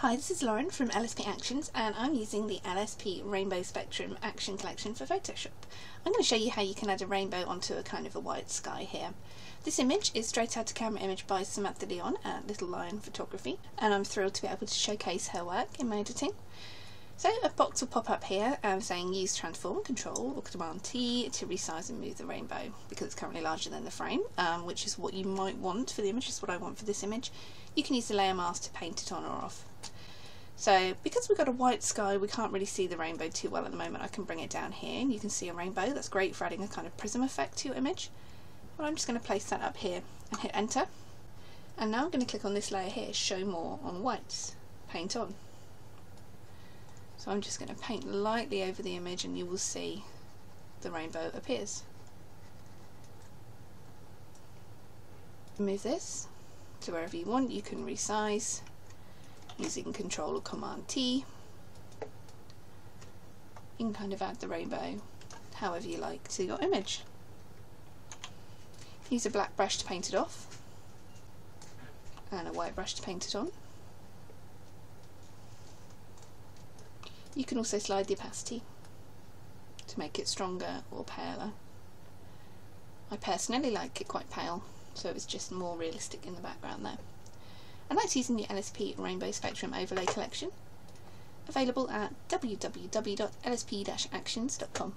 Hi, this is Lauren from LSP Actions, and I'm using the LSP Rainbow Spectrum Action Collection for Photoshop. I'm going to show you how you can add a rainbow onto a kind of a white sky here. This image is straight out to camera image by Samantha Leon at Little Lion Photography, and I'm thrilled to be able to showcase her work in my editing. So a box will pop up here saying use transform, control or command T to resize and move the rainbow because it's currently larger than the frame, which is what you might want for the image, is what I want for this image. You can use the layer mask to paint it on or off. So because we've got a white sky, we can't really see the rainbow too well at the moment. I can bring it down here and you can see a rainbow. That's great for adding a kind of prism effect to your image. Well, I'm just going to place that up here and hit enter. And now I'm going to click on this layer here, show more on whites, paint on. So I'm just going to paint lightly over the image and you will see the rainbow appears. Move this to wherever you want. You can resize using control or command T. You can kind of add the rainbow however you like to your image. Use a black brush to paint it off and a white brush to paint it on. You can also slide the opacity to make it stronger or paler. I personally like it quite pale, so it's just more realistic in the background there. And that's using the LSP Rainbow Spectrum Overlay Collection, available at www.lsp-actions.com.